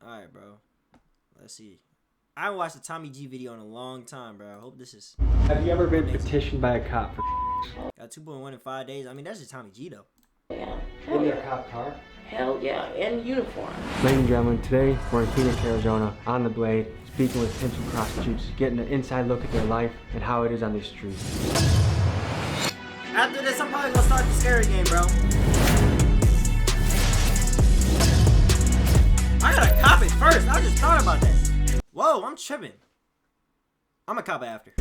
Alright, bro. Let's see. I haven't watched a Tommy G video in a long time, bro. I hope this is... Have you ever been petitioned by a cop for Got 2.1 in 5 days. I mean, that's just Tommy G, though. Yeah. in their cop car? Hell yeah, in uniform. Ladies and gentlemen, today we're in Phoenix, Arizona, on the Blade, speaking with pimps and prostitutes, getting an inside look at their life and how it is on these streets. After this, I'm probably gonna start the scary game, bro. I gotta cop it first. I just thought about that. Whoa, I'm tripping. I'm a cop it after.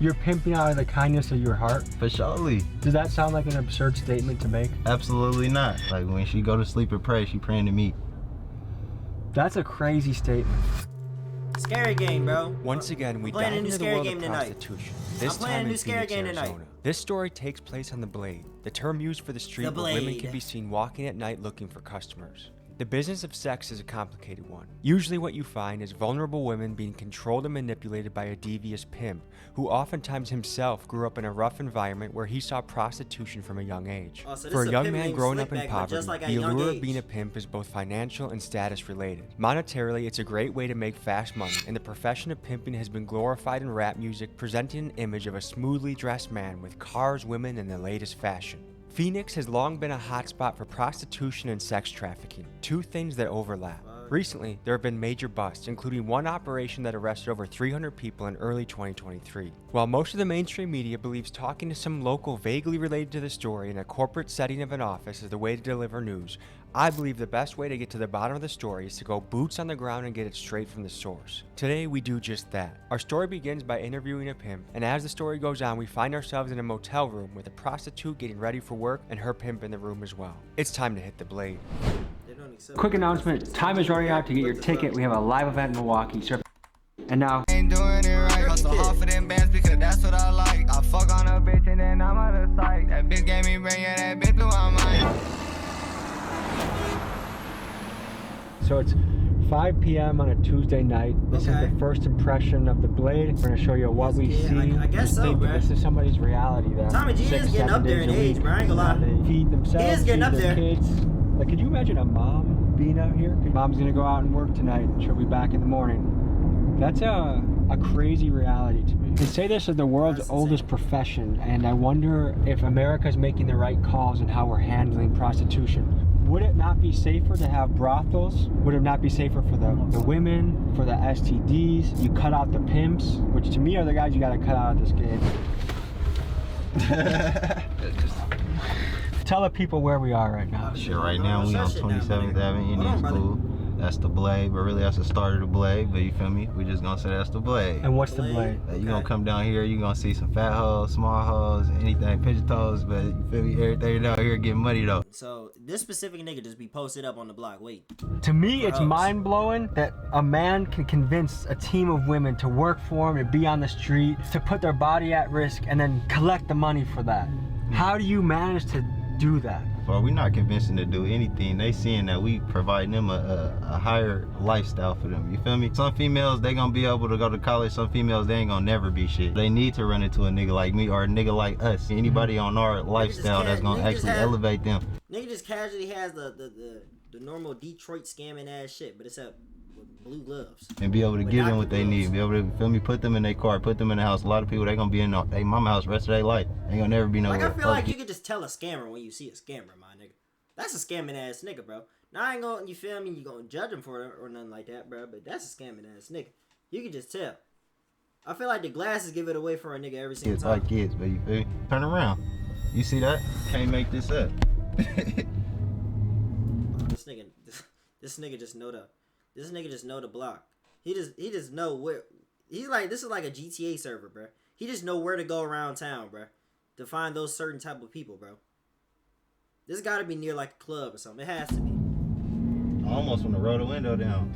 You're pimping out of the kindness of your heart? For surely. Does that sound like an absurd statement to make? Absolutely not. Like when she go to sleep and pray, she praying to me. That's a crazy statement. Scary game, bro. Once again, we playing dive a new into the scary world game of tonight. prostitution. This I'm playing time a new in scary Phoenix, game tonight. Arizona. This story takes place on the Blade, the term used for the street The where women Blade. can be seen walking at night looking for customers. The business of sex is a complicated one. Usually what you find is vulnerable women being controlled and manipulated by a devious pimp, who oftentimes himself grew up in a rough environment where he saw prostitution from a young age. Oh, so this For is a a young pimp man named growing up in Slickback, but poverty, just like at the a young allure of age. being a pimp is both financial and status related. Monetarily, it's a great way to make fast money, and the profession of pimping has been glorified in rap music, presenting an image of a smoothly dressed man with cars, women, and the latest fashion. Phoenix has long been a hotspot for prostitution and sex trafficking, two things that overlap. Recently, there have been major busts, including one operation that arrested over 300 people in early 2023. While most of the mainstream media believes talking to some local vaguely related to the story in a corporate setting of an office is the way to deliver news, I believe the best way to get to the bottom of the story is to go boots on the ground and get it straight from the source. Today, we do just that. Our story begins by interviewing a pimp, and as the story goes on, we find ourselves in a motel room with a prostitute getting ready for work and her pimp in the room as well. It's time to hit the Blade. Quick announcement, time is running out to get your ticket. We have a live event in Milwaukee. And now, Ain't doing it right. Hustle hard for them bands because that's what I like. I fuck on a bitch and then I'm out of sight. That bitch gave me brain, yeah, that bitch blew my mind. so it's 5 p.m. on a Tuesday night. This is the first impression of the Blade. We're gonna show you what we see. I guess so, think bro. This is somebody's reality there. Tommy G is getting up there in age, bro. I ain't gonna lie. They feed themselves, He is getting feed up their there. kids. Like, could you imagine a mom being out here? Mom's gonna go out and work tonight. She'll be back in the morning. That's a crazy reality to me. They say this is the world's oldest profession, and I wonder if America's making the right calls in how we're handling prostitution. Would it not be safer to have brothels? Would it not be safer for the women, for the STDs? You cut out the pimps, which to me are the guys you gotta cut out of this game. Tell the people where we are right now. Shit, right now we on 27th Avenue, Indian School. That's the Blade, but really that's the start of the Blade, but you feel me? We just gonna say that's the Blade. And what's the Blade? You gonna come down here, you gonna see some fat hoes, small hoes, anything, pigeon toes, but you feel me? Everything down here getting money though. So this specific nigga just be posted up on the block. Wait. To me, it's mind-blowing that a man can convince a team of women to work for him, to be on the street, to put their body at risk, and then collect the money for that. How do you manage to do that? Well, we're not convincing to do anything. They seeing that we provide them a higher lifestyle for them. You feel me? Some females, they gonna be able to go to college. Some females, they ain't gonna never be shit. They need to run into a nigga like me or a nigga like us. Anybody on our lifestyle that's gonna actually elevate them. Nigga just casually has the normal Detroit scamming ass shit, but it's up with blue gloves. And be able to give them what they need. Be able to, feel me, put them in their car, put them in the house. A lot of people, they gonna be in their mama house the rest of their life. They gonna never be nowhere. Like, I feel like you could just tell a scammer when you see a scammer, my nigga. That's a scamming ass nigga, bro. Now I ain't gonna, you feel me, you gonna judge him for it or nothing like that, bro, but that's a scamming ass nigga. You can just tell. I feel like the glasses give it away for a nigga every single Kids time. like kids, but you feel me? Turn around. You see that? Can't make this up. This nigga just know the block. He just know where, he's like, this is like a GTA server, bro. He just know where to go around town, bro, to find those certain type of people, bro. This gotta be near like a club or something. It has to be. I almost want to roll the window down.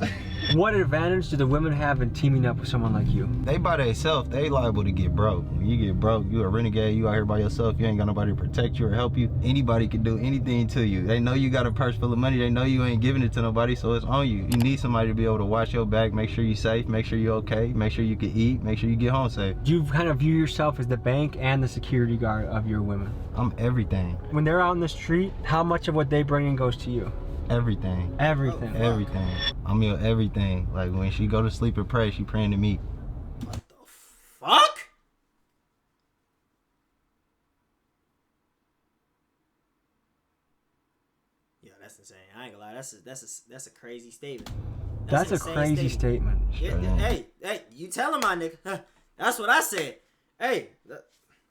What advantage do the women have in teaming up with someone like you? They by themselves, they liable to get broke. When you get broke, you a renegade, you out here by yourself, you ain't got nobody to protect you or help you. Anybody can do anything to you. They know you got a purse full of money, they know you ain't giving it to nobody, so it's on you. You need somebody to be able to watch your back, make sure you safe, make sure you're okay, make sure you can eat, make sure you get home safe. You kind of view yourself as the bank and the security guard of your women. I'm everything. When they're out in the street, how much of what they bring in goes to you? Everything. Everything. Everything. I mean, everything. Like, when she go to sleep and pray, she praying to me. What the fuck? Yeah, that's insane. I ain't gonna lie. That's a crazy statement. That's a insane crazy statement. Yeah, hey, you telling my nigga? That's what I said. Hey,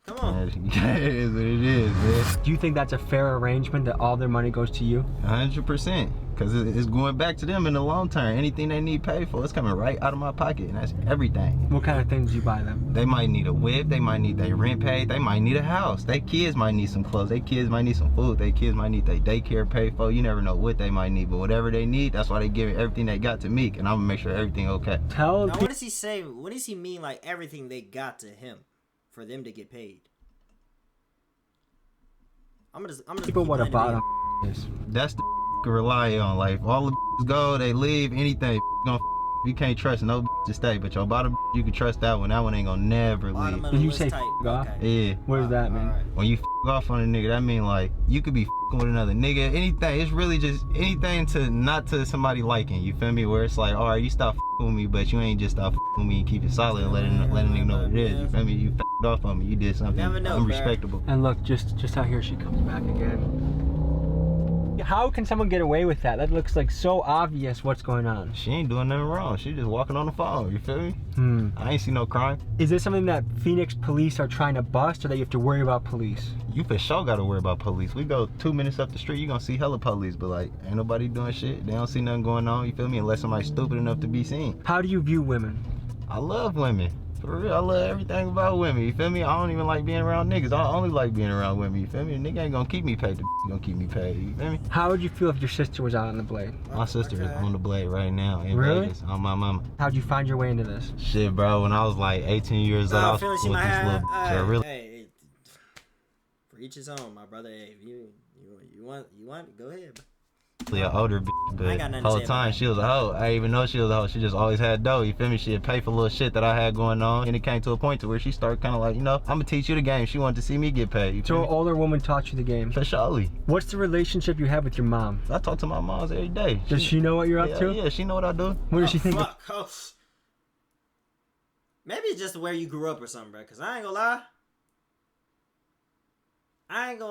come on. It is what it is, man. Do you think that's a fair arrangement that all their money goes to you? 100%. Because it's going back to them in the long term. Anything they need paid for, it's coming right out of my pocket. And that's everything. What kind of things do you buy them? They might need a whip. They might need their rent paid. They might need a house. Their kids might need some clothes. Their kids might need some food. Their kids might need their daycare paid for. You never know what they might need. But whatever they need, that's why they give everything they got to Meek. And I'm going to make sure everything okay. Tell Now, what does he say? What does he mean, like, everything they got to him for them to get paid? I'm just people what a bottom is. That's the can rely on. Like, if all the go, they leave, anything, you can't trust no to stay. But your bottom, you can trust that one. That one ain't gonna never leave. Did you say off? Yeah. What does that mean? Right. When you off on a nigga, that mean like you could be with another nigga. Anything. It's really just anything to not to somebody liking. You feel me? Where it's like, all right, you stop with me, but you ain't just stop with me and keep it solid and let a nigga know what it is. You feel me? You off on me. You did something unrespectable. And look, just out here she comes back again. How can someone get away with that? That looks like so obvious what's going on. She ain't doing nothing wrong. She just walking on the phone. You feel me? I ain't see no crime. Is this something that Phoenix police are trying to bust, or that you have to worry about police? You for sure gotta worry about police. We go 2 minutes up the street, you gonna see hella police, but like, ain't nobody doing shit. They don't see nothing going on, you feel me? Unless somebody's stupid enough to be seen. How do you view women? I love women. For real, I love everything about women, you feel me? I don't even like being around niggas. I only like being around women, you feel me? A nigga ain't gonna keep me paid, the gonna keep me paid, you feel me? How would you feel if your sister was out on the blade? My sister is on the blade right now in Really? Vegas, on my mama. How'd you find your way into this? Shit, bro, when I was like 18 years old, I was feel with she might this have. little, so really, Hey, for each his own, my brother. Hey, if you want, go ahead. an older bitch, I ain't got but nothing to whole say time about she was a hoe. I didn't even know she was a hoe. She just always had dough, you feel me? She'd pay for little shit that I had going on, and it came to a point to where she started kind of like, you know, I'm gonna teach you the game. She wanted to see me get paid, you So feel an me? older woman taught you the game. For surely. What's the relationship you have with your mom? I talk to my moms every day. Does she know what you're up to? Yeah, she know what I do. What does she think? Fuck. Oh. Maybe it's just where you grew up or something, bro. Cause I ain't gonna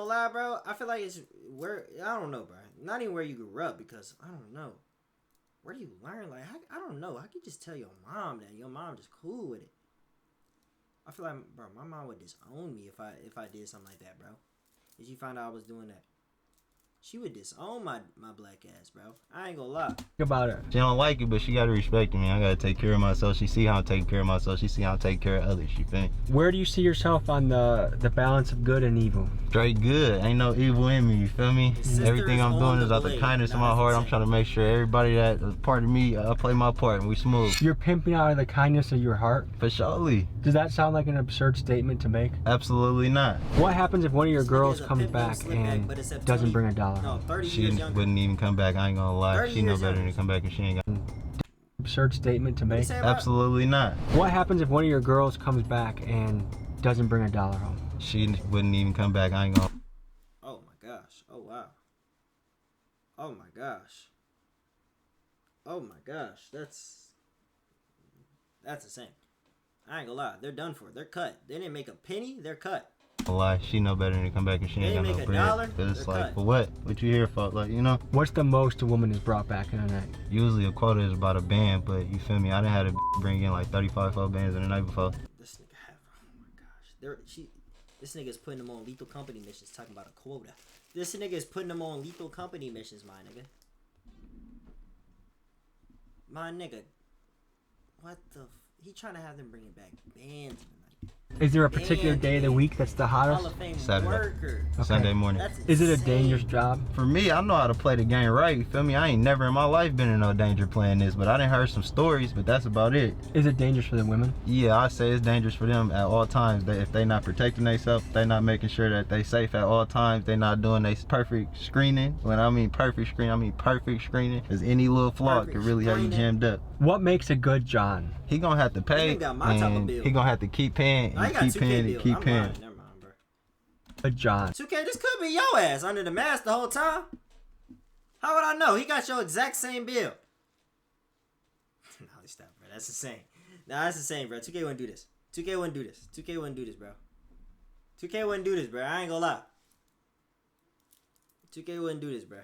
lie, bro. I feel like it's where, I don't know, bro. Not even where you grew up, because I don't know. Where do you learn? Like, I don't know. I could just tell your mom that your mom just cool with it. I feel like, bro, my mom would disown me if I did something like that, bro. If she found out I was doing that, she would disown my black ass, bro. I ain't gonna lie. Think about her. She don't like it, but she gotta respect me. I gotta take care of myself. She see how I'm taking care of myself. She see how I'm taking care of others. You feel me? Where do you see yourself on the balance of good and evil? Straight good. Ain't no evil in me. You feel me? sister Everything is I'm on doing the is out the blade, kindness of not my as heart. I'm insane. trying to make sure everybody that is part of me, I play my part and we smooth. You're pimping out of the kindness of your heart. For surely. Does that sound like an absurd statement to make? Absolutely not. What happens if one of your This nigga girls is a comes pimp back slick back, and but it's at doesn't 20 bring a dollar? No, 30 She years younger. wouldn't even come back. I ain't gonna lie. 30 She know years better younger. than to come back and she ain't got. Absurd statement to What make. you say about- Absolutely not. What happens if one of your girls comes back and doesn't bring a dollar home? She wouldn't even come back. I ain't gonna. Oh my gosh. Oh wow. Oh my gosh. Oh my gosh. That's insane. I ain't gonna lie. They're done for. They're cut. They didn't make a penny. They're cut. Lie. She know better than to come back and she They ain't got make no a bread. dollar, But it's they're like, cut. for what? What you here for? Like, you know? What's the most a woman is brought back in a night? Usually a quota is about a band, but you feel me? I done had to bring in like 35 bands in the night before. This nigga have. Oh my gosh. This nigga's putting them on lethal company missions. Talking about a quota. This nigga is putting them on lethal company missions, my nigga. My nigga. What the? He trying to have them bringing back bands tonight. Is there a particular day of the week that's the Hall hottest? of Fame Saturday. worker. Okay. Sunday morning. That's Is it a insane. dangerous job? For me, I know how to play the game right, you feel me? I ain't never in my life been in no danger playing this, but I done heard some stories, but that's about it. Is it dangerous for the women? Yeah, I say it's dangerous for them at all times. If they not protecting themselves, they not making sure that they safe at all times, they not doing their perfect screening. When I mean perfect screening, I mean perfect screening. Cause any little flaw Perfect could really have you screening. jammed up. What makes a good John? He gonna have to pay, He got my type of and bill. he gonna have to keep paying, I and got keep 2K paying, and bill. keep I'm paying. lying. Never mind, bro. A John. 2K, this could be your ass under the mask the whole time. How would I know? He got your exact same build. No, stop, bro. That's insane. Nah, that's insane, bro. 2K wouldn't do this. 2K wouldn't do this. 2K wouldn't do this, bro. 2K wouldn't do this, bro. I ain't gonna lie. 2K wouldn't do this, bro.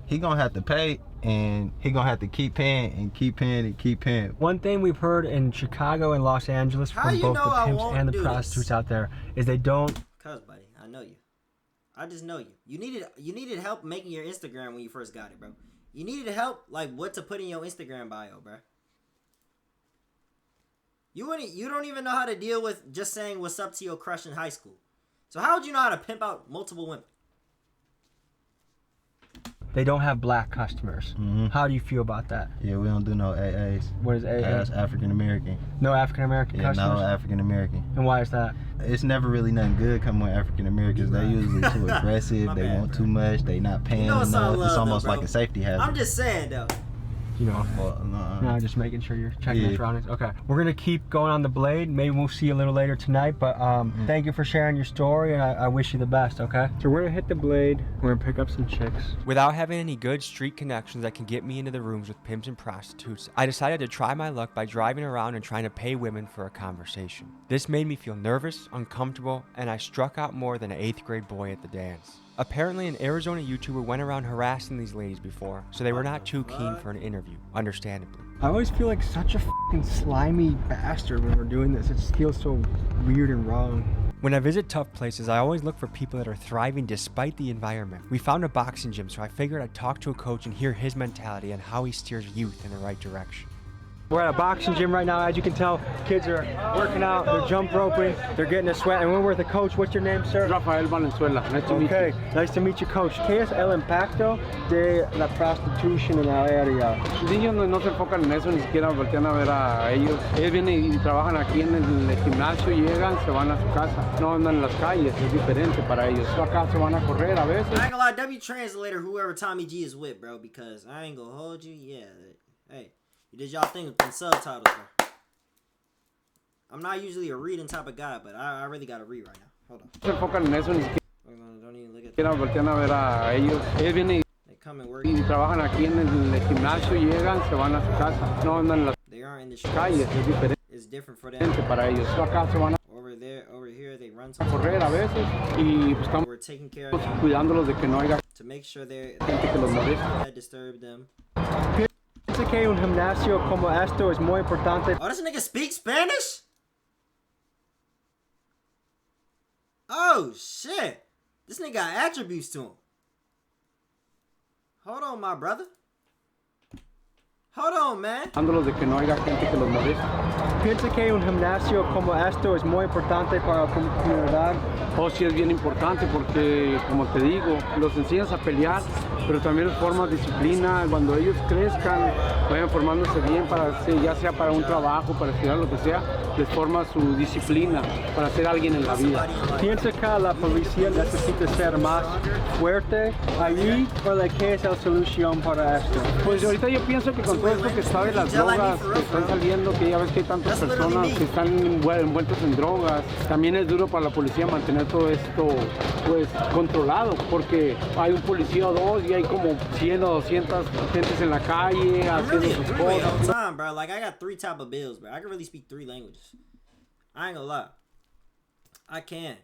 He gonna have to pay, and he gonna have to keep paying and keep paying and keep paying. One thing we've heard in Chicago and Los Angeles from both the pimps and the prostitutes out there is they don't. Cuz, buddy, I know you. I just know you. You needed help making your Instagram when you first got it, bro. You needed help, like, what to put in your Instagram bio, bro. You don't even know how to deal with just saying what's up to your crush in high school. So how would you know how to pimp out multiple women? They don't have black customers. Mm-hmm. How do you feel about that? Yeah, we don't do no AAs. What is AA? That's African American. No African American customers? No African American. And why is that? It's never really nothing good coming with African Americans. They usually too aggressive. They want too much. They not paying enough. It's almost like a safety hazard. I'm just saying, though. You know, no, just making sure you're checking your surroundings. Okay, we're gonna keep going on the blade. Maybe we'll see you a little later tonight, but thank you for sharing your story, and I wish you the best, okay? So we're gonna hit the blade, we're gonna pick up some chicks. Without having any good street connections that can get me into the rooms with pimps and prostitutes, I decided to try my luck by driving around and trying to pay women for a conversation. This made me feel nervous, uncomfortable, and I struck out more than an 8th grade boy at the dance. Apparently, an Arizona YouTuber went around harassing these ladies before, so they were not too keen for an interview, understandably. I always feel like such a fucking slimy bastard when we're doing this. It just feels so weird and wrong. When I visit tough places, I always look for people that are thriving despite the environment. We found a boxing gym, so I figured I'd talk to a coach and hear his mentality and how he steers youth in the right direction. We're at a boxing gym right now. As you can tell, kids are working out, they're jump roping, they're getting a sweat. And we're with the coach. What's your name, sir? Rafael Valenzuela. Nice to meet you. Okay, nice to meet you, coach. ¿Qué es el impacto de la prostitución en la área? Ellos no se enfocan en eso, ni siquiera voltean a ver a ellos. Ellos vienen y trabajan aquí en el gimnasio, llegan, se van a su casa. No andan en las calles, es diferente para ellos. Acá se van a correr a veces. I ain't gonna lie, W translator, whoever Tommy G is with, bro, because I ain't gonna hold you. Yeah, hey. You did y'all thing with them subtitles, bro. I'm not usually a reading type of guy, but I really gotta read right now. Hold on. Se enfocan en eso, ni Don't even look at siquiera voltean a ver a ellos. Ellos vienen They come and work. y trabajan aquí en el gimnasio, llegan, se van a su casa. No andan en las They aren't in the calles, streets. es diferente It's different for them. para ellos. Acá se van a Over here, they run to correr a veces y pues estamos we're taking care of them cuidándolos de que no haya to make sure they're gente que los moleste. that disturb them. Piensa que un gimnasio como esto es muy importante. Oh, this nigga speaks Spanish? Oh, shit. This nigga got attributes to him. Hold on, my brother. Hold on, man. Cuidándolos de que no haya gente que los moleste. Piensa que un gimnasio como esto es muy importante para la comunidad. Oh, sí es bien importante porque, como te digo, los enseñas a pelear, pero también les formas disciplina. Cuando ellos crezcan, vayan formándose bien, ya sea para un trabajo, para estudiar, lo que sea, les forma su disciplina para ser alguien en la vida. Piensa que la policía necesita ser más fuerte allí, o de qué es la solución para esto. Pues ahorita yo pienso que con todo esto que está de las drogas que están saliendo, que ya ves que hay tantas personas que están envueltas en drogas, también es duro para la policía mantener todo esto pues controlado, porque hay un policía o dos y hay como 100 o 200 gentes en la calle haciendo sus cosas. Time, bro. Like, I got 3 type of bills, bro. I can really speak 3 languages. I ain't gonna lie. I can.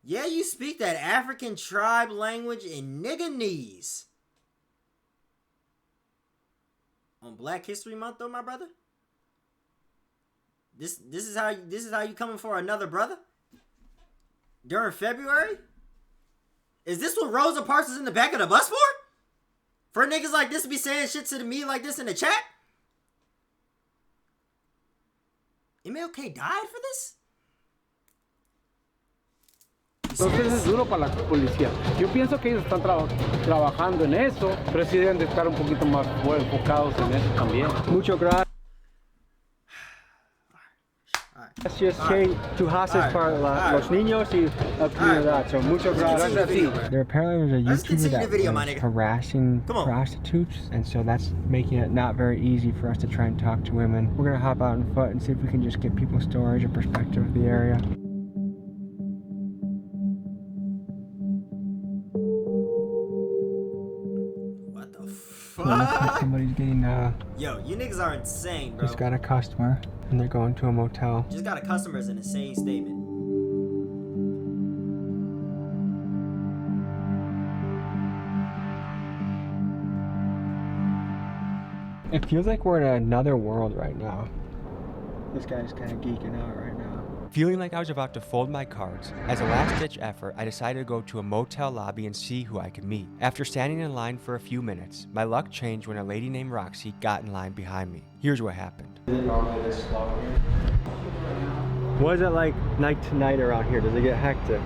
Yeah, you speak that African tribe language in nigganese. On Black History Month, though, my brother. This is how you coming for another brother during February? Is this what Rosa Parks is in the back of the bus for? For niggas like this to be saying shit to me like this in the chat? MLK died for this? Entonces es duro para la policía. Yo pienso que ellos están trabajando en eso, pero sí deben de estar un poquito más enfocados en eso también. Muchas gracias. Gracias que tú haces para los niños y la comunidad. So, muchas gracias. There apparently was a YouTuber that was harassing prostitutes, and so that's making it not very easy for us to try and talk to women. We're gonna hop out on foot and see if we can just get people's stories or perspective of the area. Looks like somebody's getting Yo, you niggas are insane, bro. just got a customer and they're going to a motel. Just got a customer is an insane statement. It feels like we're in another world right now. This guy's kind of geeking out right now. Feeling like I was about to fold my cards, as a last-ditch effort, I decided to go to a motel lobby and see who I could meet. After standing in line for a few minutes, my luck changed when a lady named Roxy got in line behind me. Here's what happened. Is it normally this slow here? What is it like night to night around here? Does it get hectic?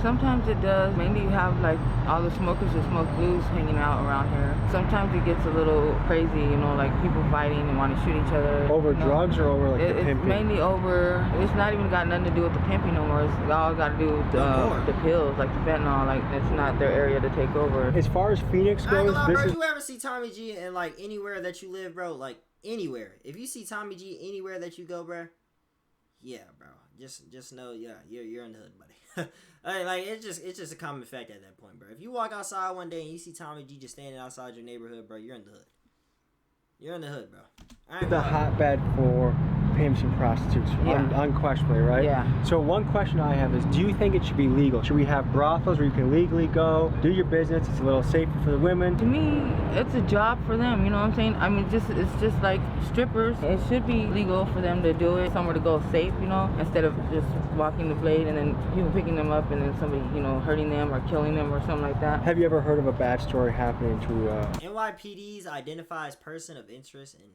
Sometimes it does. Mainly you have like all the smokers that smoke blues hanging out around here. Sometimes it gets a little crazy, you know, like people fighting and want to shoot each other. Over drugs or over like the It's pimping? mainly over, it's not even got nothing to do with the pimping no more. It's all got to do with the pills, like the fentanyl. Like it's not their area to take over. As far as Phoenix I ain't goes, gonna lie, this bro, is... you ever see Tommy G in like anywhere that you live, bro? Like anywhere. If you see Tommy G anywhere that you go, bro, yeah, bro. Just know, yeah, you're in the hood, buddy. Like it's just a common fact at that point, bro. If you walk outside one day and you see Tommy G just standing outside your neighborhood, bro, you're in the hood. You're in the hood, bro. the hotbed for pimps and prostitutes, unquestionably, right? Yeah. So one question I have is, do you think it should be legal? Should we have brothels where you can legally go, do your business, it's a little safer for the women? To me, it's a job for them, you know what I'm saying? I mean, it's just like strippers. It should be legal for them to do it, somewhere to go safe, you know, instead of just walking the blade and then people picking them up and then somebody, you know, hurting them or killing them or something like that. Have you ever heard of a bad story happening to... NYPD's identifies person of interest in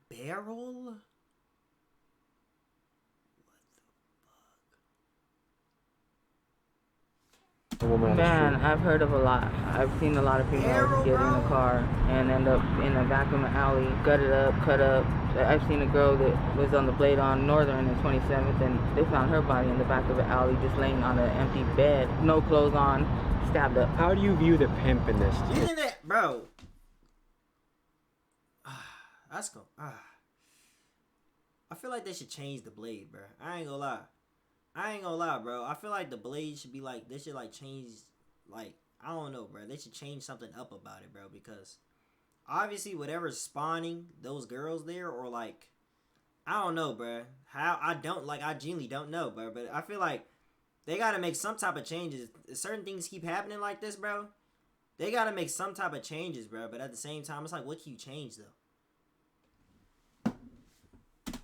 barrel? Man, I've heard of a lot. I've seen a lot of people get in the car and end up in the back of an alley, gutted up, cut up. I've seen a girl that was on the blade on Northern and 27th, and they found her body in the back of an alley just laying on an empty bed, no clothes on, stabbed up. How do you view the pimp in this? You think that, bro? That's cool. I feel like they should change the blade, bro. I ain't gonna lie, bro. I feel like the blade should be like, they should like change, like, I don't know, bro. They should change something up about it, bro, because obviously whatever's spawning those girls there, or like, I don't know, bro. I genuinely don't know, bro. But I feel like they gotta make some type of changes. Certain things keep happening like this, bro. They gotta make some type of changes, bro. But at the same time, it's like, what can you change though?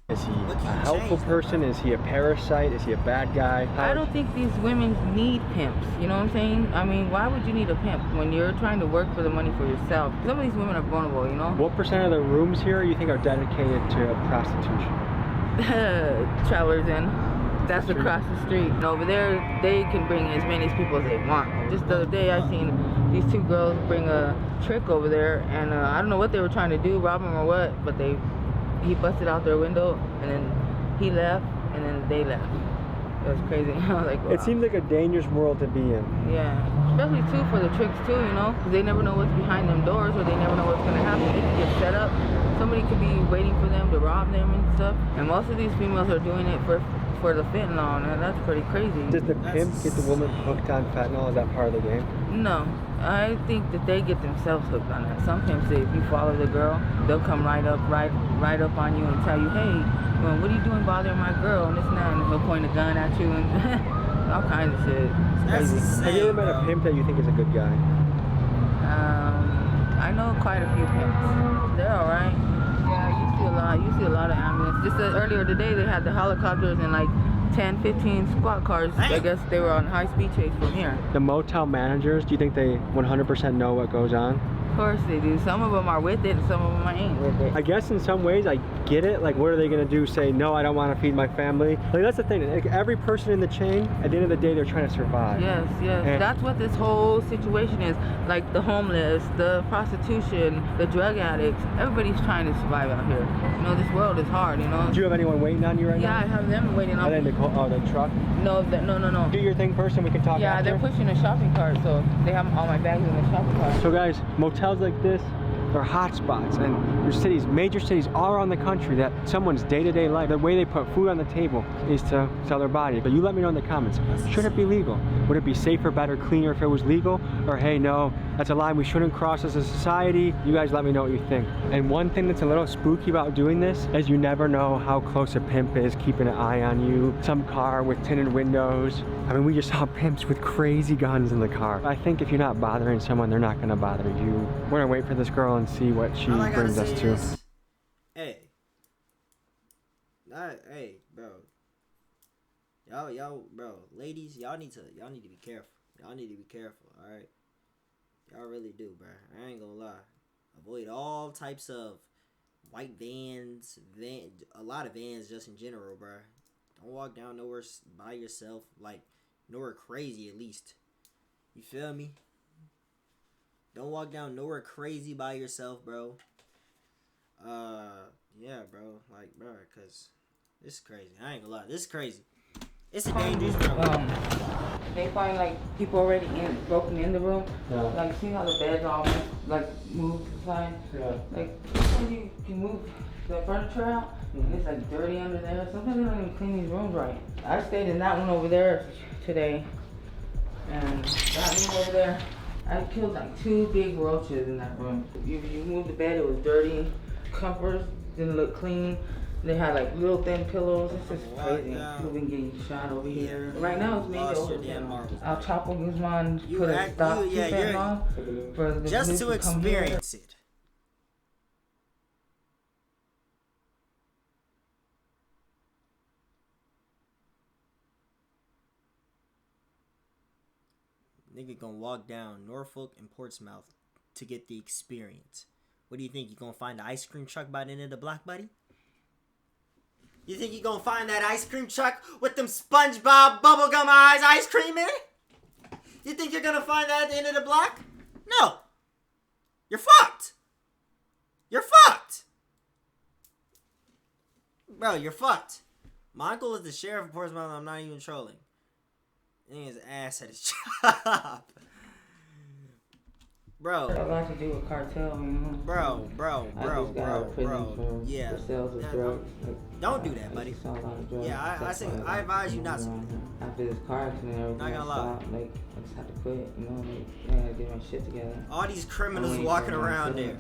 Is he a helpful person? Is he a parasite? Is he a bad guy? I don't think these women need pimps, you know what I'm saying? I mean, why would you need a pimp when you're trying to work for the money for yourself? Some of these women are vulnerable, you know? What percent of the rooms here you think are dedicated to prostitution? Travelers in. That's across the street. And over there, they can bring as many people as they want. Just the other day, I seen these two girls bring a trick over there, and I don't know what they were trying to do, rob them or what, but he busted out their window, and then he left, and then they left. It was crazy. I was like, wow. It seems like a dangerous world to be in. Yeah, especially too for the tricks too, you know, because they never know what's behind them doors, or they never know what's gonna happen. They can get set up. Somebody could be waiting for them to rob them and stuff. And most of these females are doing it for the fentanyl, and that's pretty crazy. Does the pimp get the woman hooked on fentanyl? Is that part of the game? No, I think that they get themselves hooked on that. Some pimps say if you follow the girl, they'll come right up on you and tell you, hey, well, what are you doing bothering my girl, and this and that, and he'll point a gun at you and all kinds of shit. It's crazy. Insane, have you ever met a pimp that you think is a good guy? I know quite a few pimps. They're all right. Yeah, you see a lot of ambulance. Just earlier today, they had the helicopters and like 10, 15 squad cars. I guess they were on high-speed chase from here. The motel managers, do you think they 100% know what goes on? Of course they do. Some of them are with it, and some of them ain't with it. I guess in some ways I get it. Like, what are they gonna do? Say, no, I don't want to feed my family? Like, that's the thing. Like, every person in the chain, at the end of the day, they're trying to survive. Yes, yes. And that's what this whole situation is. Like the homeless, the prostitution, the drug addicts. Everybody's trying to survive out here. You know, this world is hard, you know. Do you have anyone waiting on you right now? Yeah, I have them waiting on And me. then the truck? No. Do your thing first and we can talk Yeah, after? they're pushing a shopping cart, so they have all my bags in the shopping cart. So guys, motels like this, They're hot spots, and there's cities, major cities all around the country that someone's day-to-day life, the way they put food on the table is to sell their body. But you let me know in the comments, should it be legal? Would it be safer, better, cleaner if it was legal? Or hey, no, that's a line we shouldn't cross as a society. You guys let me know what you think. And one thing that's a little spooky about doing this is you never know how close a pimp is keeping an eye on you. Some car with tinted windows. I mean, we just saw pimps with crazy guns in the car. I think if you're not bothering someone, they're not gonna bother you. We're gonna wait for this girl and see what she brings us to. Hey, bro. Y'all, bro, ladies, y'all need to be careful. Y'all need to be careful, all right? Y'all really do, bro. I ain't gonna lie. Avoid all types of white vans, a lot of vans just in general, bro. Don't walk down nowhere by yourself, like nowhere crazy at least. You feel me? Don't walk down nowhere crazy by yourself, bro. Yeah, bro. Like, bro, cause this is crazy. I ain't gonna lie. This is crazy. It's a dangerous room. They find like people already broken in the room. Yeah. Like, see how the bed's all like moved to the side? Yeah. Like, sometimes you can move the furniture out, and it's like dirty under there. Sometimes they don't even clean these rooms right. I stayed in that one over there today, and that room over there, I killed like 2 big roaches in that room. You moved the bed, it was dirty. Comforts didn't look clean. They had like little thin pillows. It's just crazy. People been getting shot over here. Right now it's mainly over there. Al Chapo Guzman put a stop to that on for the just to experience it. Nigga gonna walk down Norfolk and Portsmouth to get the experience. What do you think? You gonna find the ice cream truck by the end of the block, buddy? You think you gonna find that ice cream truck with them SpongeBob bubblegum eyes ice cream in it? You think you're gonna find that at the end of the block? No. You're fucked. You're fucked. Bro, you're fucked. My uncle is the sheriff of Portsmouth. I'm not even trolling. He his ass at his job. Bro. A lot to do with cartel, you know. Bro. Yeah. For sales of drugs. Don't do that, buddy. Yeah, I advise you not to. After this car accident, Not gonna lie. Like, I just had to quit, you know. Like, I had to get my shit together. All these criminals walking around there.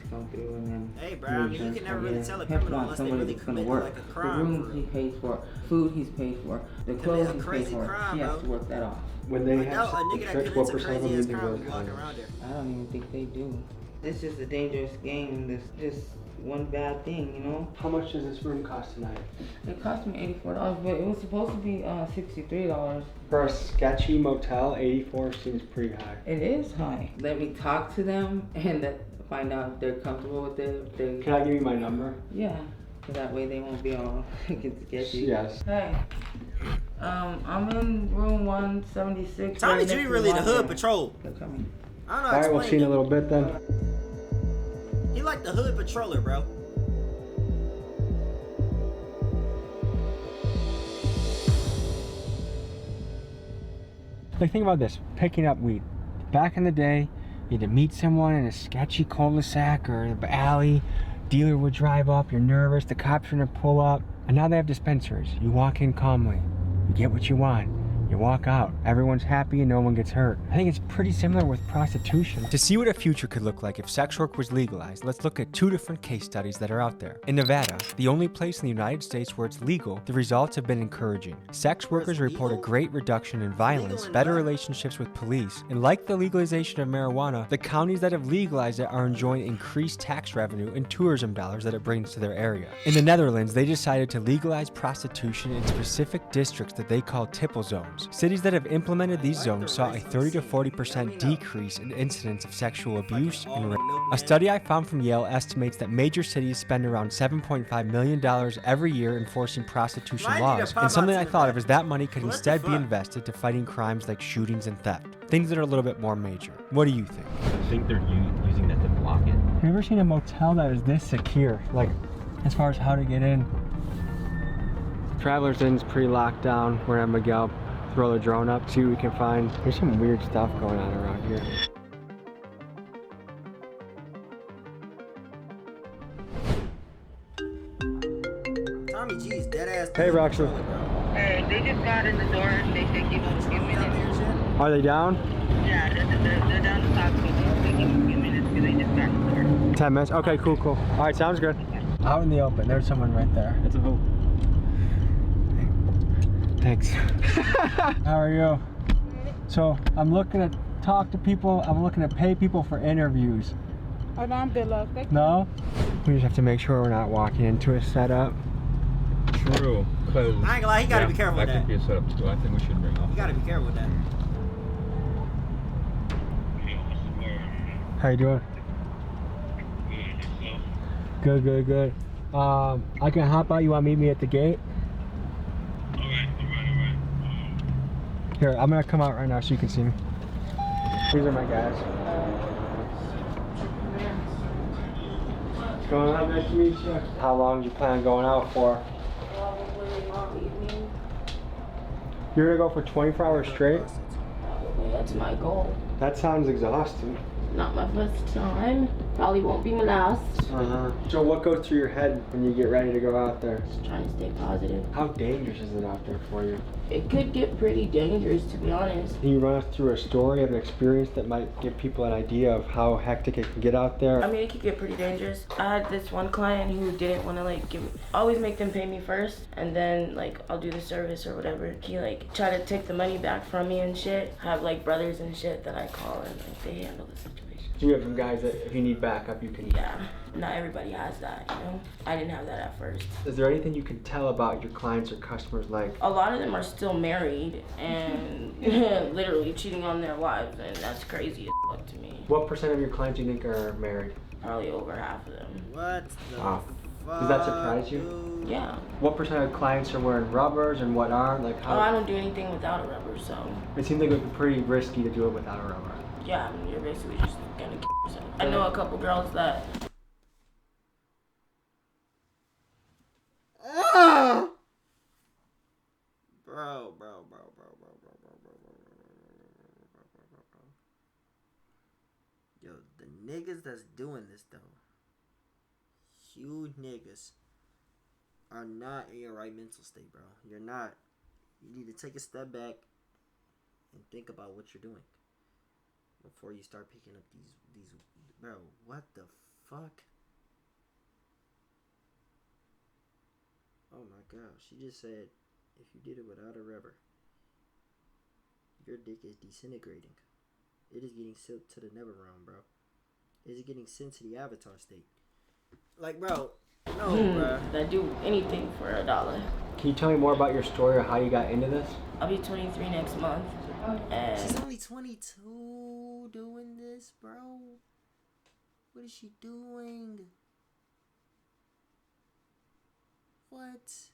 Hey, bro, I mean, you can never really tell a criminal unless they really commit like a crime. The room he pays for, food he's paid for, the clothes he's paid for. He has to work that off. When they have a nigga that commits a crazy ass crime be walking around there. I don't even think they do. It's just a dangerous game. This just one bad thing, you know. How much does this room cost tonight? It cost me $84, but it was supposed to be $63. For a sketchy motel, 84 seems pretty high. It is high. Let me talk to them and find out if they're comfortable with it. Can I give you my number? Yeah. So that way they won't be all sketchy. Yes. Hey. I'm in room 176. Tommy G really the hood patrol. They're coming. I don't know how to Alright, we'll see you in a little bit then. He like the hood patroller, bro. Like, think about this, picking up weed. Back in the day, you had to meet someone in a sketchy cul-de-sac or the alley. Dealer would drive up, you're nervous, the cops are gonna pull up. And now they have dispensaries. You walk in calmly, you get what you want. You walk out, everyone's happy and no one gets hurt. I think it's pretty similar with prostitution. To see what a future could look like if sex work was legalized, let's look at 2 different case studies that are out there. In Nevada, the only place in the United States where it's legal, the results have been encouraging. Sex workers report a great reduction in violence, better relationships with police, and like the legalization of marijuana, the counties that have legalized it are enjoying increased tax revenue and tourism dollars that it brings to their area. In the Netherlands, they decided to legalize prostitution in specific districts that they call tipple zones. Cities that have implemented these zones saw a 30 to 40% decrease in incidents of sexual abuse and rape. A study I found from Yale estimates that major cities spend around $7.5 million every year enforcing prostitution laws, and something I thought of is that money could instead be invested to fighting crimes like shootings and theft, things that are a little bit more major. What do you think? I think they're using that to block it. Have you ever seen a motel that is this secure? Like, as far as how to get in? Travelers Inn's pretty locked down. We're at Miguel. Throw the drone up, see what we can find. There's some weird stuff going on around here. Tommy G's dead ass. Hey, Roxy. Hey, they just got in the door. They said give us a few minutes. Are they down? Yeah, they're down the top. So they give us a few minutes because they just got in the door. 10 minutes? Okay, cool. All right, sounds good. Out in the open. There's someone right there. It's a hope. Thanks. How are you? So I'm looking to talk to people. I'm looking to pay people for interviews. Oh, no, I'm good, love. Thank you. No? We just have to make sure we're not walking into a setup. True. Cause I ain't gonna lie, you gotta be careful with that. That could be a setup too. I think we should bring off. You gotta be careful with that. How you doing? Good. I can hop out. You want to meet me at the gate? Alright. Here, I'm gonna come out right now so you can see me. These are my guys. What's going on? Nice to meet you. How long do you plan on going out for? Probably all evening. You're gonna go for 24 hours straight? Probably. That's my goal. That sounds exhausting. Not my first time. Probably won't be my last. So what goes through your head when you get ready to go out there? Just trying to stay positive. How dangerous is it out there for you? It could get pretty dangerous, to be honest. Can you run us through a story of an experience that might give people an idea of how hectic it can get out there? I mean, it could get pretty dangerous. I had this one client who didn't want to always make them pay me first, and then I'll do the service or whatever. He tried to take the money back from me and shit. I have brothers and shit that I call and they handle the situation. So you have some guys that if you need backup, you can. Yeah, not everybody has that, you know? I didn't have that at first. Is there anything you can tell about your clients or customers A lot of them are still married and literally cheating on their wives, and that's crazy as fuck to me. What % of your clients do you think are married? Probably over half of them. What the Wow. fuck? Does that surprise you? Yeah. What % of clients are wearing rubbers and what aren't? Oh, I don't do anything without a rubber, so. It seems like it would be pretty risky to do it without a rubber. Yeah, I mean, you're basically just gonna kill yourself. I know a couple girls that. Bro. Yo, the niggas that's doing this though, you niggas are not in your right mental state, bro. You're not. You need to take a step back and think about what you're doing before you start picking up these. Bro, what the fuck? Oh my gosh, she just said if you did it without a rubber, your dick is disintegrating. It is getting sent to the never realm, bro. It is getting sent to the avatar state. Bro, no, bro. That do anything for $1. Can you tell me more about your story or how you got into this? I'll be 23 next month. And She's only 22 doing this, bro. What is she doing? What?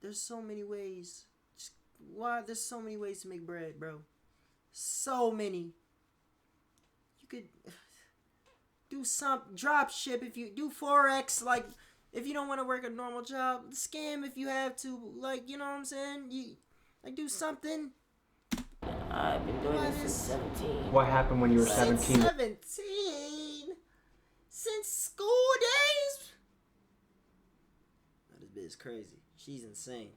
There's so many ways. There's so many ways to make bread, bro. So many. You could do some drop ship if you do Forex, if you don't want to work a normal job, scam if you have to, you know what I'm saying? You do something. I've been doing this since 17. What happened when you were 17? Since 17? Since school days? That bitch is crazy. She's insane.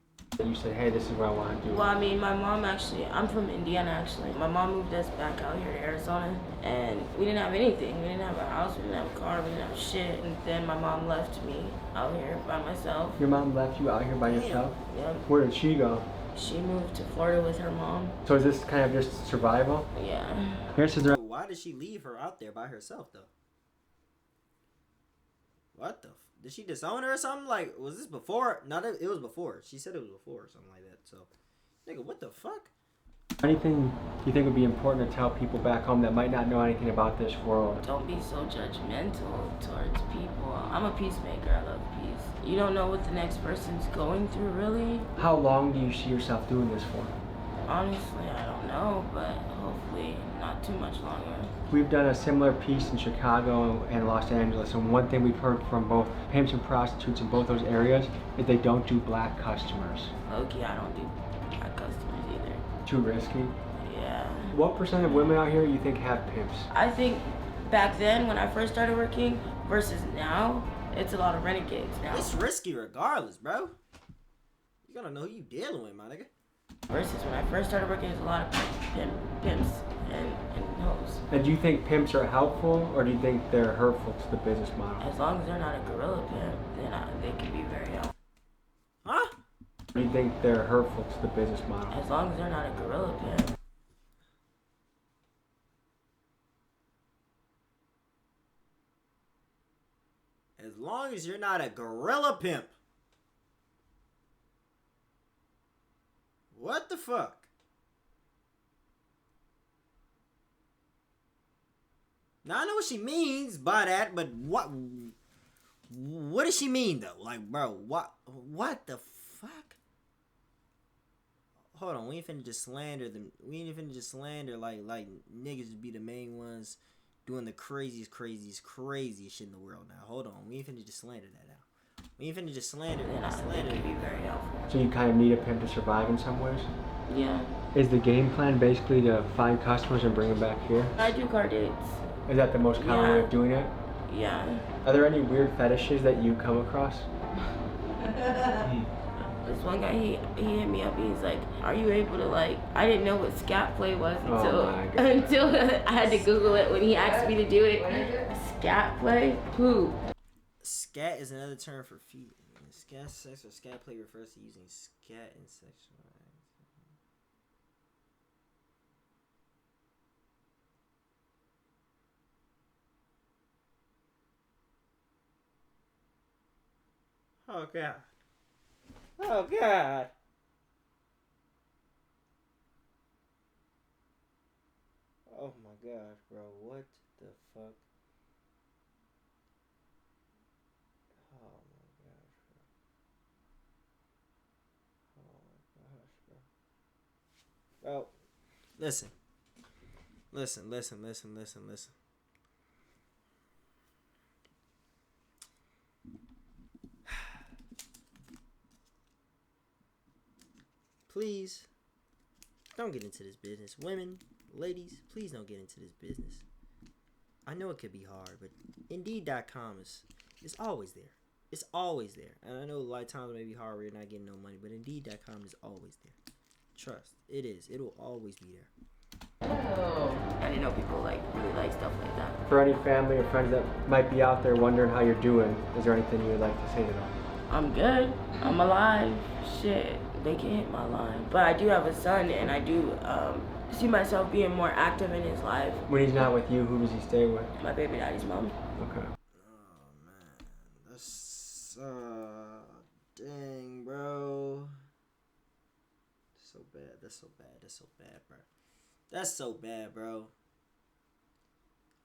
You said, hey, this is what I want to do. Well, I mean, my mom I'm from Indiana actually. My mom moved us back out here to Arizona, and we didn't have anything. We didn't have a house, we didn't have a car, we didn't have shit. And then my mom left me out here by myself. Your mom left you out here by yourself? Yep. Where did she go? She moved to Florida with her mom. So is this kind of just survival? Yeah. Here's his. Why did she leave her out there by herself, though? What the? Did she disown her or something? Was this before? It was before. She said it was before or something like that. So, nigga, what the fuck? Anything you think would be important to tell people back home that might not know anything about this world? Don't be so judgmental towards people. I'm a peacemaker. I love peace. You don't know what the next person's going through, really. How long do you see yourself doing this for? Honestly, I don't know, but hopefully not too much longer. We've done a similar piece in Chicago and Los Angeles, and one thing we've heard from both Pimps and Prostitutes in both those areas is they don't do black customers. Okay, I don't do black customers either. Too risky? Yeah. What % of women out here you think have pimps? I think back then when I first started working versus now, it's a lot of renegades now. It's risky regardless, bro. You gotta know who you dealing with, my nigga. Versus when I first started working, there's a lot of pimps and hoes. And do you think pimps are helpful, or do you think they're hurtful to the business model? As long as they're not a gorilla pimp, then they can be very helpful. Huh? Do you think they're hurtful to the business model? As long as they're not a gorilla pimp. As long as you're not a gorilla pimp. What the fuck? Now I know what she means by that, but what does she mean though? Like, bro, what the fuck? Hold on, we ain't finna just slander them. We ain't finna just slander like niggas just be the main ones doing the craziest shit in the world now. Hold on, we ain't finna just slander that now. We ain't finna just slander that. Slander can be very helpful. So you kind of need a pimp to survive in some ways? Yeah. Is the game plan basically to find customers and bring them back here? I do car dates. Is that the most common way of doing it? Yeah. Are there any weird fetishes that you come across? This one guy, he hit me up. He's like, "Are you able to like?" I didn't know what scat play was until I had to Google it when he asked me to do it. Scat play? Who? Scat is another term for feet. Scat sex or scat play refers to using scat in sexual acts. Oh god. Oh god. Oh my gosh, bro. What the fuck? Oh my gosh, bro. Oh my gosh, bro. Bro, listen. Listen. Please, don't get into this business. Women, ladies, please don't get into this business. I know it could be hard, but Indeed.com is always there. It's always there. And I know a lot of times it may be hard where you're not getting no money, but Indeed.com is always there. Trust. It is. It will always be there. Oh. I didn't know people really like stuff like that. For any family or friends that might be out there wondering how you're doing, is there anything you would like to say to them? I'm good. I'm alive. Shit. They can hit my line. But I do have a son, and I do see myself being more active in his life. When he's not with you, who does he stay with? My baby daddy's mom. Okay. Oh, man. That's, dang, bro. So bad. That's so bad, bro. That's so bad, bro.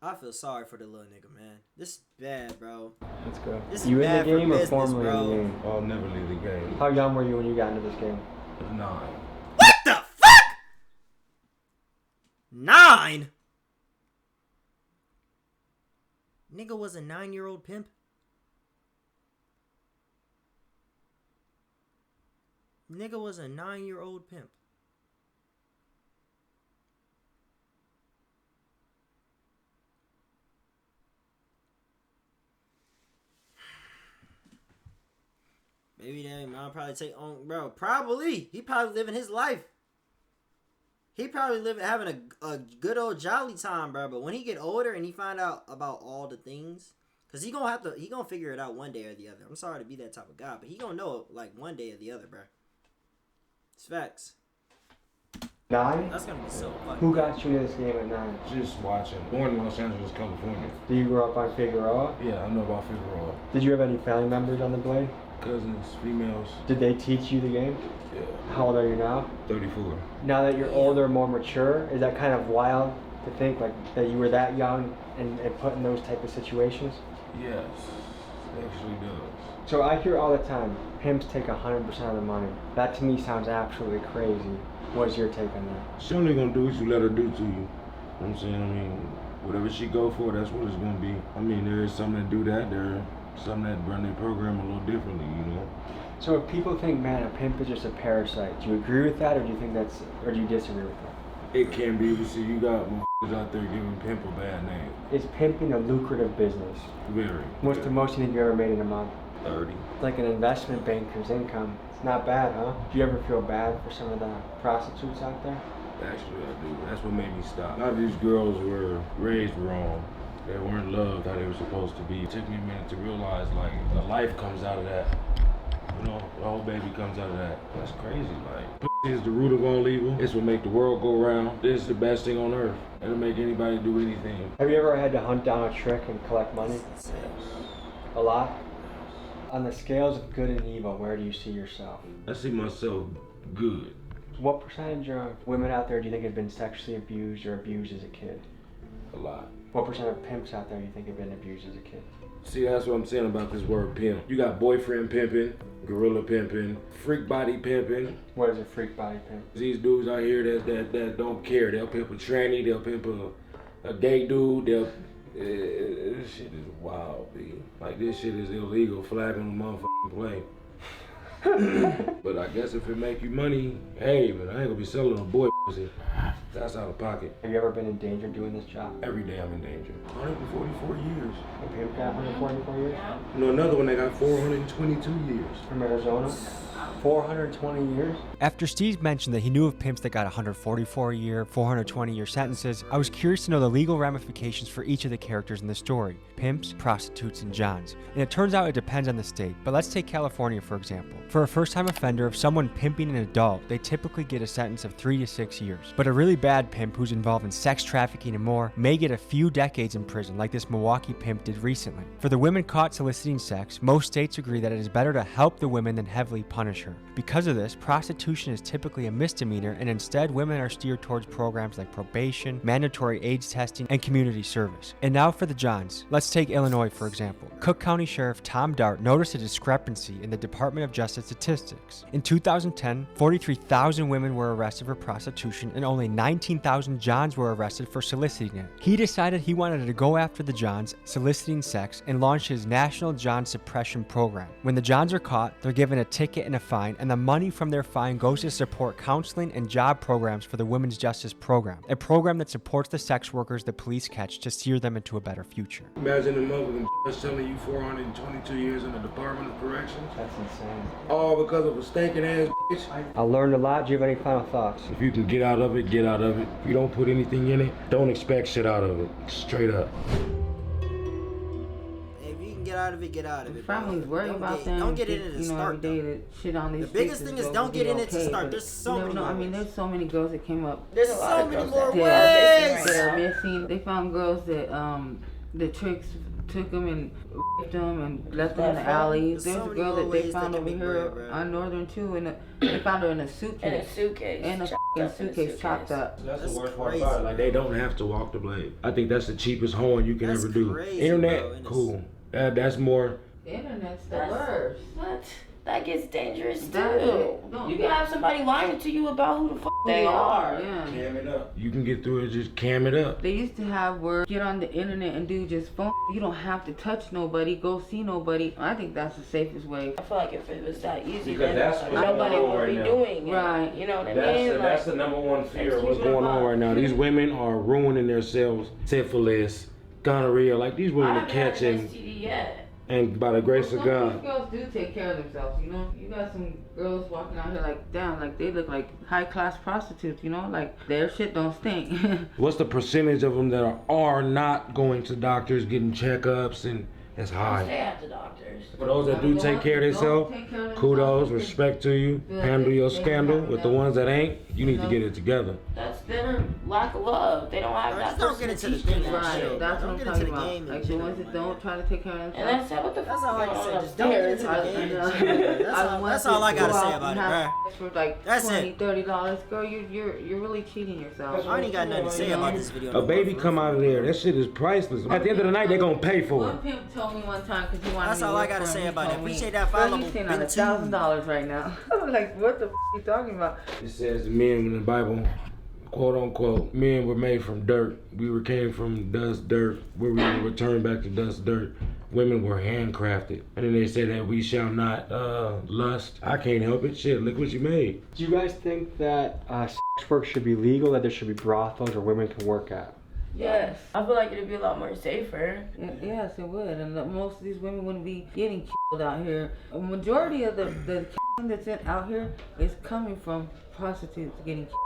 I feel sorry for the little nigga, man. This is bad, bro. Let's go. This You is in the bad game for or business, formerly bro. in the game? I'll never leave the game. How young were you when you got into this game? 9. What the fuck? 9? Nigga was a 9-year-old pimp? Nigga was a 9-year-old pimp. Maybe that mom probably take on, bro. Probably. He probably living his life. He probably having a good old jolly time, bro. But when he get older and he find out about all the things, cause he gonna figure it out one day or the other. I'm sorry to be that type of guy, but he gonna know it like one day or the other, bro. It's facts. 9? That's gonna be so fucking. Who got you in this game at 9? Just watching. Born in Los Angeles, California. Did you grow up on Figueroa? Yeah, I know about Figueroa. Did you have any family members on the blade? Cousins, females. Did they teach you the game? Yeah. How old are you now? 34. Now that you're older, more mature, is that kind of wild to think like that you were that young and put in those type of situations? Yes, it actually does. So I hear all the time, pimps take 100% of the money. That to me sounds absolutely crazy. What's your take on that? She only gonna do what you let her do to you. You know what I'm saying? I mean, whatever she go for, that's what it's gonna be. I mean, there is some that do that. There are some that run their program a little differently, you know? So if people think, man, a pimp is just a parasite, do you agree with that, or do you think or do you disagree with that? It can be, but see, you got motherfuckers out there giving pimp a bad name. Is pimping a lucrative business? Very. What's the most you think you ever made in a month? 30. It's like an investment banker's income. It's not bad, huh? Do you ever feel bad for some of the prostitutes out there? Actually, I do. That's what made me stop. A lot of these girls were raised wrong. They weren't loved how they were supposed to be. It took me a minute to realize, like, the life comes out of that. You know, the whole baby comes out of that. That's crazy. Like, pussy is the root of all evil. It's what make the world go round. This is the best thing on earth. It'll make anybody do anything. Have you ever had to hunt down a trick and collect money? A lot? On the scales of good and evil, where do you see yourself? I see myself good. What percentage of women out there do you think have been sexually abused or abused as a kid? A lot. What percent of pimps out there do you think have been abused as a kid? See, that's what I'm saying about this word pimp. You got boyfriend pimping, gorilla pimping, freak body pimping. What is a freak body pimp? These dudes out here that don't care. They'll pimp a tranny, they'll pimp a gay dude, this shit is wild, B. Like, this shit is illegal, flag on the motherfucking plane. But I guess if it make you money, hey, but I ain't gonna be selling a boy pussy. That's out of pocket. Have you ever been in danger doing this job? Every day I'm in danger. 144 years. A pimp got 144 years? You know, another one that got 422 years. From Arizona? 420 years? After Steve mentioned that he knew of pimps that got 144-year, 420-year sentences, I was curious to know the legal ramifications for each of the characters in the story: pimps, prostitutes, and johns. And it turns out it depends on the state, but let's take California for example. For a first-time offender of someone pimping an adult, they typically get a sentence of 3 to 6 years. But a really bad pimp who's involved in sex trafficking and more may get a few decades in prison, like this Milwaukee pimp did recently. For the women caught soliciting sex, most states agree that it is better to help the women than heavily punish her. Because of this, prostitution is typically a misdemeanor, and instead women are steered towards programs like probation, mandatory AIDS testing, and community service. And now for the johns. Let's take Illinois for example. Cook County Sheriff Tom Dart noticed a discrepancy in the Department of Justice statistics. In 2010, 43,000 women were arrested for prostitution and only 19,000 johns were arrested for soliciting it. He decided he wanted to go after the johns soliciting sex and launched his National John Suppression Program. When the johns are caught, they're given a ticket and a fine, and the money from their fine goes to support counseling and job programs for the Women's Justice Program, a program that supports the sex workers the police catch to steer them into a better future. Imagine the motherfucking telling you 422 years in the Department of Corrections. That's insane. All because of a stinking ass bitch. I learned a lot. Do you have any final thoughts? If you can get out of it, get out of it. If you don't put anything in it, don't expect shit out of it. Straight up. If you can get out of it, get out of it. Families worry about them. Don't get in it to start. Every day that shit on these The biggest thing is don't get in it to start. But There's so many. I mean, there's so many girls that came up. There's a lot So of many girls more that ways. are missing. They found girls that the tricks took them and raped them and left them in the alleys. There's So a many girl more that they ways found that over can be here bred, bro. on Northern too, and they found her in a suitcase. In a suitcase. In a chopped fucking up in a suitcase chopped up. That's That's the worst part crazy. about it. Like, they don't have to walk the blade. I think that's the cheapest horn you can That's ever do. crazy, Internet, bro, and cool. That's more. The internet's the That's- worst. What? That gets dangerous That- too. no. You can have somebody lying to you about who the fuck they are. Yeah. Cam it up. You can get through it, just cam it up. They used to have where get on the internet and do just phone. You don't have to touch nobody, go see nobody. I think that's the safest way. I feel like if it was that easy, Because then that's what's nobody going on would right be now. doing it. Right. You know what I mean? That's Like, the number one fear of excuse what's me, going on Bob. right now. These women are ruining themselves. Syphilis, gonorrhea. Like, these I women are haven't had an catching, STD yet. and by the grace of Some God. these girls do take care of themselves, you know. You got some girls walking out here like, damn, like they look like high class prostitutes, you know, like their shit don't stink. What's the percentage of them that are not going to doctors, getting checkups, and it's Stay high? at the doctors. For those that do take care of themselves, kudos, respect to you. Handle your scandal. With the ones that ain't, you need to get it together. That's their lack of love. They don't have Bro, that just don't person get to into teach the them thing, that right. shit. That's Don't what I'm get into talking the about. game Like and the shit, ones that man. don't try to take care of And themselves. that's what the That's fuck all I going can say. on Just don't get upstairs. into the game. I and shit, bro. want That's all I to gotta go say out about and it, have bro. sex for like That's $20, it. $30, girl. You're really cheating yourself. I ain't got nothing to say about this video. A baby come out of there, that shit is priceless. At the end of the night, they're gonna pay for One it. pimp told me one time because he wanted That's me to all I work gotta for him, say he about it. told me, Appreciate that "Girl, follow. he's sitting on Been $1,000 right now." I'm like, what the f you talking about? It says the men in the Bible quote unquote, men were made from dirt. Came from dust, dirt, where we were returned back to dust, dirt. Women were handcrafted. And then they say that we shall not lust. I can't help it. Shit, look what you made. Do you guys think that sex work should be legal, that there should be brothels where women can work at? Yes. I feel like it'd be a lot more safer. Yes, it would. And most of these women wouldn't be getting killed out here. A majority of the that's out here is coming from prostitutes getting killed.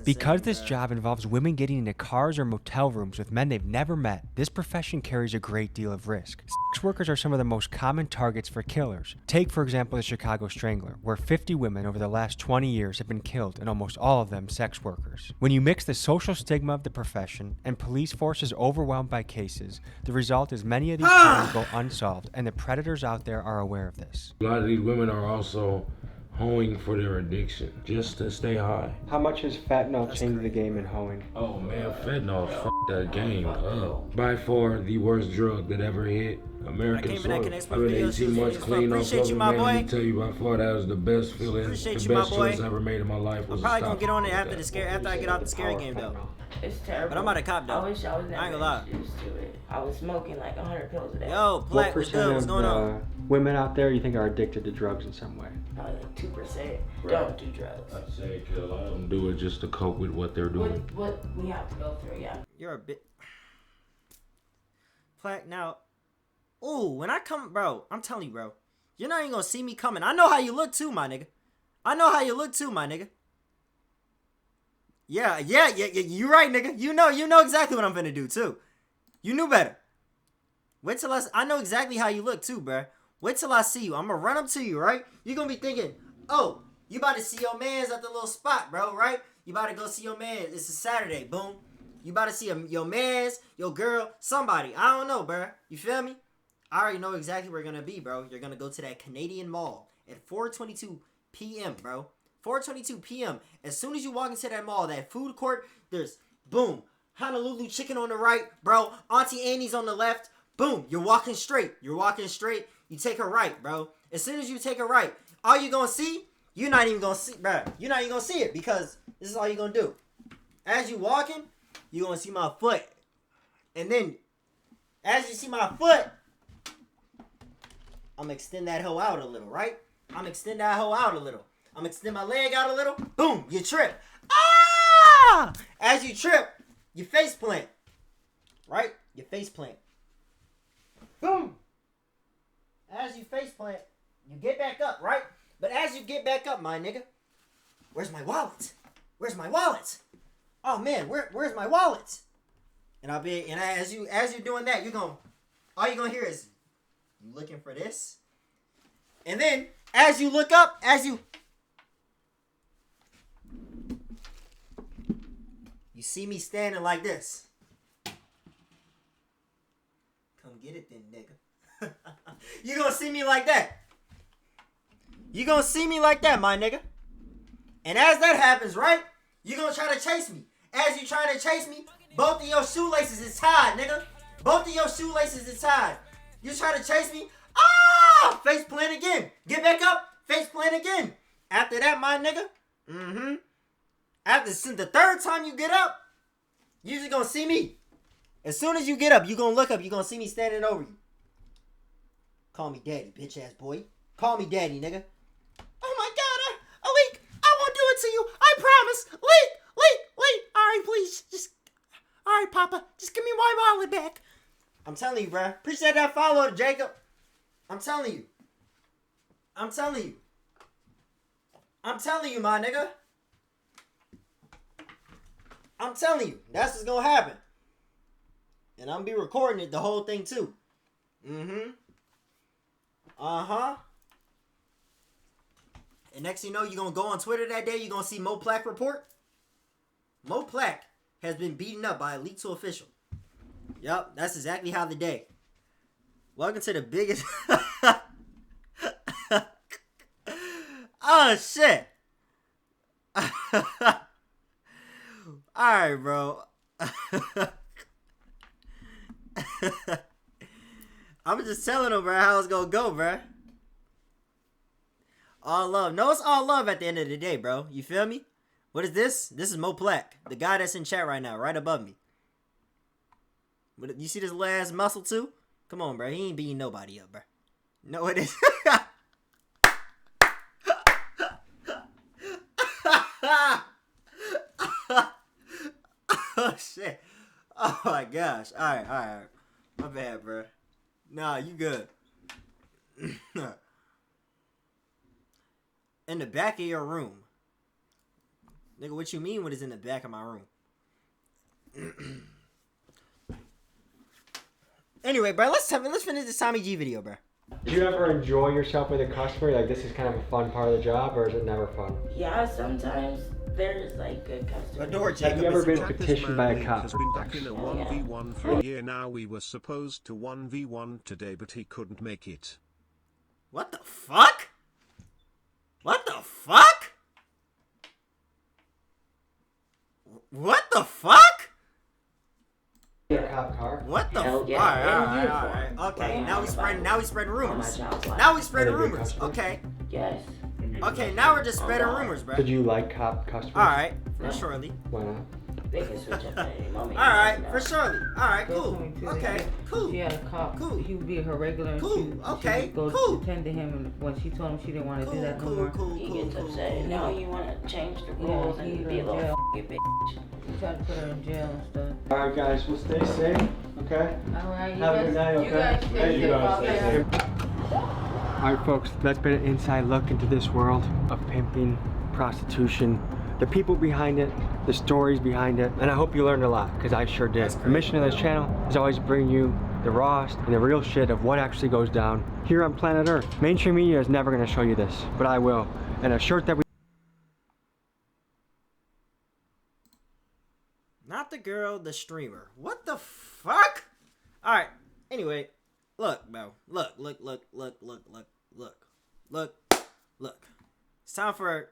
Because this job involves women getting into cars or motel rooms with men they've never met, this profession carries a great deal of risk. Sex workers are some of the most common targets for killers. Take, for example, the Chicago Strangler, where 50 women over the last 20 years have been killed, and almost all of them sex workers. When you mix the social stigma of the profession and police forces overwhelmed by cases, the result is many of these crimes go unsolved, and the predators out there are aware of this. A lot of these women are also hoeing for their addiction, just to stay high. How much has fentanyl changed the game in hoeing? Oh man, fentanyl f***ed that game up. By far the worst drug that ever hit American soil. I've been 18 months clean off of it, man. Let me tell you, by far that was the best feeling, the best choice I ever made in my life. I'm probably gonna get on it after I get off the scary game though. It's terrible. But I'm not a cop though. I wish I was never I ain't gonna lie. introduced to it. I was smoking like 100 pills a day. Yo, Black, what's good? What's going on? Women out there you think are addicted to drugs in some way? Probably like 2% don't do drugs. I'd say a lot of them do it just to cope with what they're doing. What we have to go through, yeah. You're a bit... Plaque, now... Ooh, when I come... Bro, I'm telling you, bro. You're not even gonna see me coming. I know how you look too, my nigga. Yeah, you right, nigga. You know exactly what I'm finna do, too. You knew better. Wait till I know exactly how you look, too, bruh. Wait till I see you. I'm gonna run up to you, right? You're gonna be thinking, oh, you about to see your mans at the little spot, bro, right? You about to go see your man. It's a Saturday, boom. You about to see your mans, your girl, somebody. I don't know, bruh. You feel me? I already know exactly where you're gonna be, bro. You're gonna go to that Canadian Mall at 4:22 p.m., bro. 4:22 p.m. As soon as you walk into that mall, that food court, there's, boom, Honolulu chicken on the right, bro. Auntie Annie's on the left. Boom, you're walking straight. You take a right, bro. As soon as you take a right, all you gonna see, you're not even gonna see, bro. You're not even gonna see it because this is all you're gonna do. As you walking, you're gonna see my foot. And then, as you see my foot, I'm gonna extend that hoe out a little, right? I'm gonna extend my leg out a little. Boom, you trip. Ah! As you trip, you face plant. Right? You face plant. Boom. As you face plant, you get back up, right? But as you get back up, my nigga, where's my wallet? Oh man, where's my wallet? And as you're doing that, all you're gonna hear is you looking for this. And then as you look up, you see me standing like this. Come get it then, nigga. You gonna see me like that. My nigga. And as that happens, right? You gonna try to chase me. As you trying to chase me, both of your shoelaces is tied, nigga. You try to chase me. Ah! Face plant again. Get back up. Face plant again. After that, my nigga. After the third time you get up, you just gonna see me. As soon as you get up, you gonna look up. You gonna see me standing over you. Call me daddy, bitch ass boy. Call me daddy, nigga. Oh my God, Leek, I won't do it to you. I promise. Leek. All right, please. All right, Papa. Just give me my wallet back. I'm telling you, bruh. Appreciate that follow, Jacob. I'm telling you, my nigga. I'm telling you, that's what's gonna happen. And I'm gonna be recording it, the whole thing too. And next thing you know, you're gonna go on Twitter that day, you're gonna see Mo Plaque report. Mo Plaque has been beaten up by Leektewofficial. Yup, that's exactly how the day. Welcome to the biggest... Oh, shit. Alright, bro. I'm just telling them, bro, how it's gonna go, bro. All love. No, it's all love at the end of the day, bro. You feel me? What is this? This is Mo Black, the guy that's in chat right now, right above me. You see this little ass muscle too? Come on, bro. He ain't beating nobody up, bro. No, it is. Oh shit. Oh my gosh. Alright. My bad, bro. Nah, you good. In the back of your room. Nigga, what you mean what is in the back of my room? Anyway, bro, let's finish this Tommy G video, bro. Do you ever enjoy yourself with a customer? Like, this is kind of a fun part of the job, or is it never fun? Yeah, sometimes there's like good customers. Have you ever been petitioned by a cop? Has been back in a 1v1 for a year now. We were supposed to 1v1 today, but he couldn't make it. What the fuck? What the fuck? What the fuck? A cop car? What the Hell fuck? yeah. Alright. Okay, Right. now we spreading rumors. Now Now we spreading rumors. Okay. Yes. Okay, now we're just spreading rumors, bro. Did you like cop customers? Alright, for surely. Why not? They can switch up at any moment. Alright, for surely. Alright, Girl cool. told me too, Okay, cool. She had a cop. Cool. He would be her regular. And Cool. She Okay, would go cool. attend to him, and when she told him she didn't want to do that no more, He gets upset. Now you want to change the rules he and put be her a in little jail. f***ing bitch. He tried to put her in jail and stuff. Alright, guys, well, stay safe, okay? Alright, Have a good night, okay? You guys stay Thank you, safe guys. out there. Alright, folks, that's been an inside look into this world of pimping, prostitution, the people behind it, the stories behind it, and I hope you learned a lot, because I sure did. The mission of this channel is always to bring you the rawest and the real shit of what actually goes down here on planet Earth. Mainstream media is never going to show you this, but I will. And a shirt that we... Not the girl, the streamer. What the fuck? Alright, anyway. Look, bro. Look. It's time for